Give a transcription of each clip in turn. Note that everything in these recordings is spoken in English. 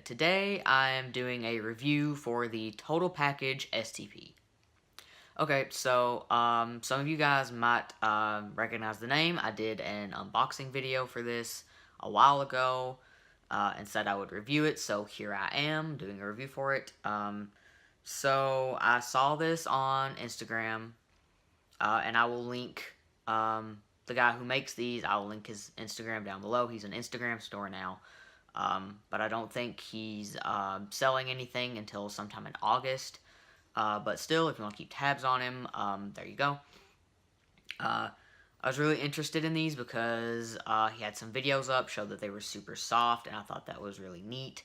today I am doing a review for the Total Package STP. Okay, so some of you guys might recognize the name. I did an unboxing video for this a while ago and said I would review it, so here I am doing a review for it. So I saw this on Instagram, and I will link the guy who makes these. I will link his Instagram down below. He's an Instagram store now. But I don't think he's selling anything until sometime in August. But still, if you want to keep tabs on him, there you go. I was really interested in these because he had some videos up, showed that they were super soft, and I thought that was really neat.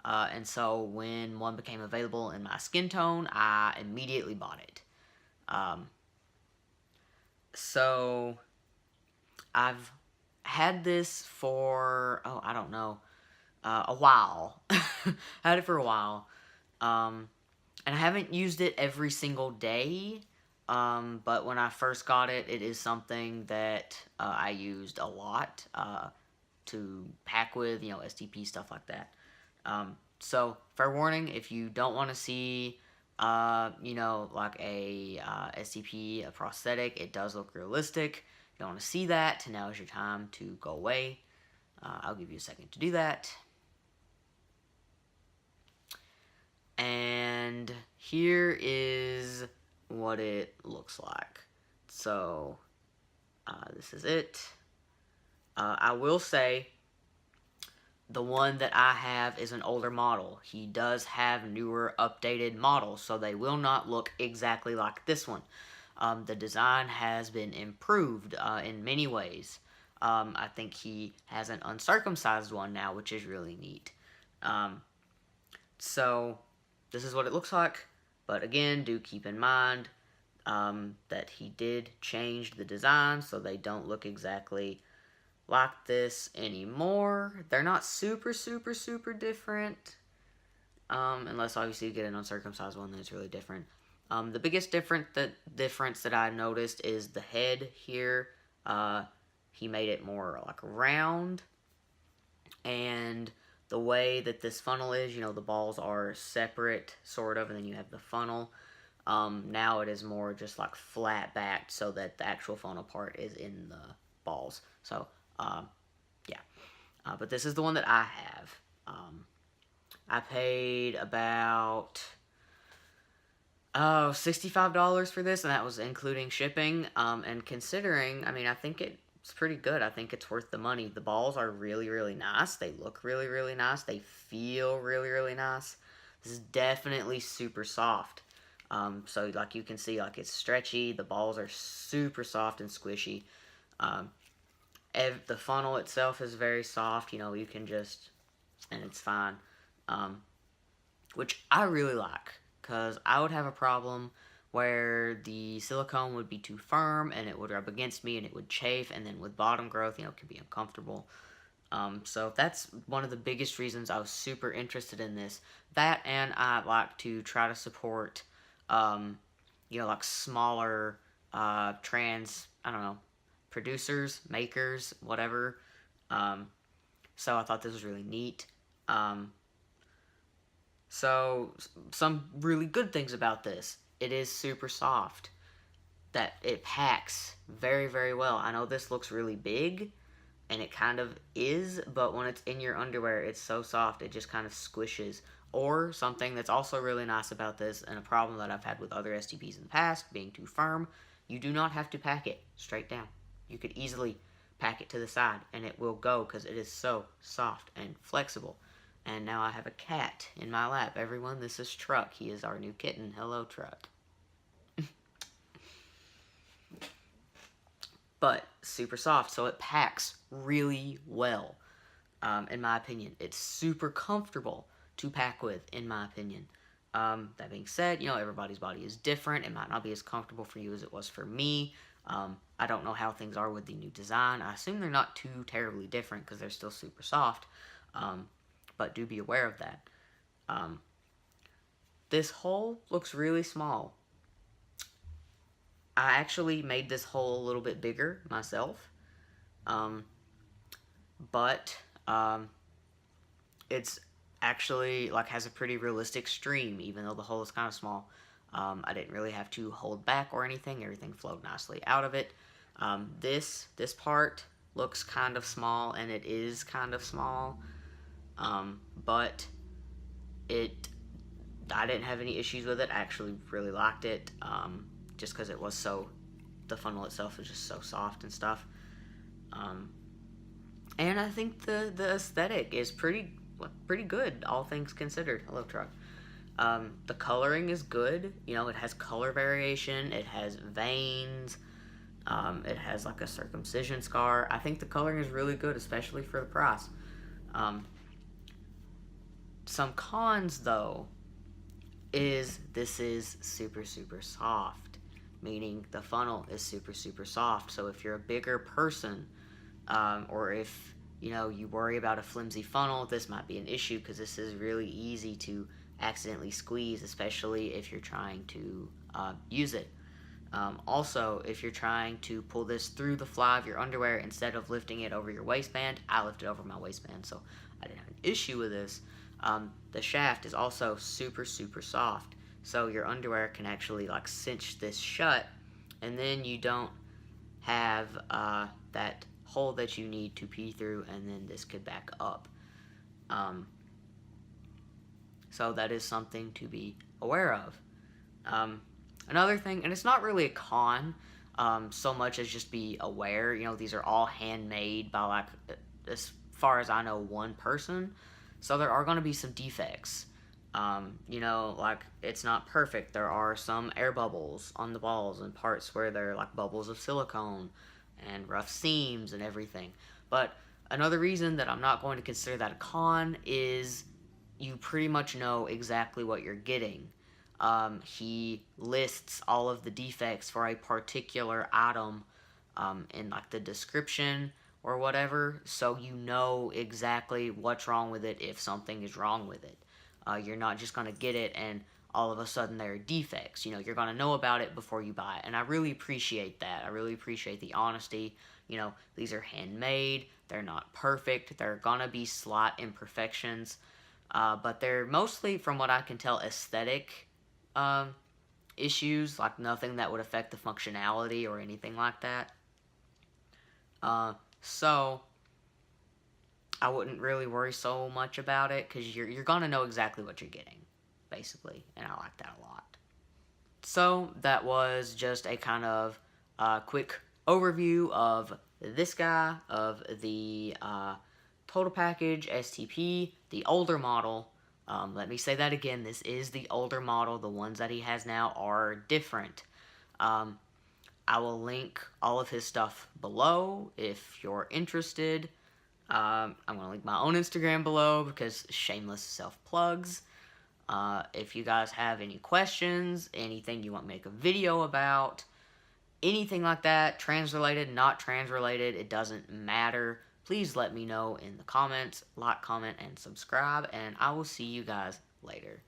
And so when one became available in my skin tone, I immediately bought it. So I've had this for, I don't know, a while. I had it for a while. And I haven't used it every single day. But when I first got it, it is something that I used a lot to pack with, STP, stuff like that. So, fair warning, if you don't want to see, like a STP, a prosthetic, it does look realistic. If you don't want to see that, now is your time to go away. I'll give you a second to do that. And here is what it looks like. So, this is it. I will say, the one that I have is an older model. He does have newer, updated models, so they will not look exactly like this one. The design has been improved in many ways. I think he has an uncircumcised one now, which is really neat. So, this is what it looks like, but again, do keep in mind that he did change the design, so they don't look exactly like this anymore. They're not super different, unless obviously you get an uncircumcised one that's really different. The biggest difference that I noticed is the head here. He made it more like round, and the way that this funnel is, the balls are separate, sort of, and then you have the funnel. Now it is more just like flat backed, so that the actual funnel part is in the balls. So, yeah. But this is the one that I have. I paid about $65 for this, and that was including shipping. And considering, I think it's pretty good. I think it's worth the money. The balls are really nice. They look really nice. They feel really nice. This is definitely super soft. So like you can see, like it's stretchy. The balls are super soft and squishy. The funnel itself is very soft. You can just, and it's fine. Which I really like, because I would have a problem where the silicone would be too firm and it would rub against me and it would chafe, and then with bottom growth, it can be uncomfortable. So that's one of the biggest reasons I was super interested in this. That, and I like to try to support, like smaller, producers, makers, whatever. So I thought this was really neat. So some really good things about this. It is super soft. That it packs very well. I know this looks really big, and it kind of is, but when it's in your underwear, it's so soft, it just kind of squishes. Or something that's also really nice about this, and a problem that I've had with other STPs in the past, being too firm, you do not have to pack it straight down. You could easily pack it to the side, and it will go, because it is so soft and flexible. And now I have a cat in my lap. Everyone, this is Truck. He is our new kitten. Hello, Truck. But super soft, so it packs really well, in my opinion. It's super comfortable to pack with, in my opinion. That being said, everybody's body is different. It might not be as comfortable for you as it was for me. I don't know how things are with the new design. I assume they're not too terribly different, because they're still super soft. But do be aware of that. This hole looks really small. I actually made this hole a little bit bigger myself. But it's actually like has a pretty realistic stream, even though the hole is kind of small. I didn't really have to hold back or anything. Everything flowed nicely out of it. This part looks kind of small, and it is kind of small, but I didn't have any issues with it. I actually really liked it, just because it was the funnel itself is just so soft and stuff. And I think the aesthetic is pretty good, all things considered. Hello, truck. The coloring is good. You know, it has color variation. It has veins. It has like a circumcision scar. I think the coloring is really good, especially for the price. Some cons, though, is this is super soft, meaning the funnel is super soft. So if you're a bigger person, or if you worry about a flimsy funnel, this might be an issue, because this is really easy to accidentally squeeze, especially if you're trying to use it. Also, if you're trying to pull this through the fly of your underwear instead of lifting it over your waistband, I lifted over my waistband, so I didn't have an issue with this. The shaft is also super soft, so your underwear can actually like cinch this shut, and then you don't have that hole that you need to pee through, and then this could back up. So that is something to be aware of. Another thing, and it's not really a con so much as just be aware, these are all handmade by, like, as far as I know, one person. So there are going to be some defects. Like, it's not perfect. There are some air bubbles on the balls and parts where they're like bubbles of silicone and rough seams and everything. But another reason that I'm not going to consider that a con is you pretty much know exactly what you're getting. He lists all of the defects for a particular item in like the description or whatever, so you know exactly what's wrong with it if something is wrong with it. You're not just going to get it and all of a sudden there are defects. You're going to know about it before you buy it, and I really appreciate that. I really appreciate the honesty. These are handmade, they're not perfect, there are going to be slight imperfections, but they're mostly, from what I can tell, aesthetic issues, like nothing that would affect the functionality or anything like that. So I wouldn't really worry so much about it, because you're gonna know exactly what you're getting, basically, and I like that a lot. So that was just a kind of quick overview of this guy, of the Total Package STP, the older model. Let me say that again, this is the older model. The ones that he has now are different. I will link all of his stuff below if you're interested. I'm going to link my own Instagram below, because shameless self-plugs. If you guys have any questions, anything you want me to make a video about, anything like that, trans-related, not trans-related, it doesn't matter. Please let me know in the comments, like, comment, and subscribe, and I will see you guys later.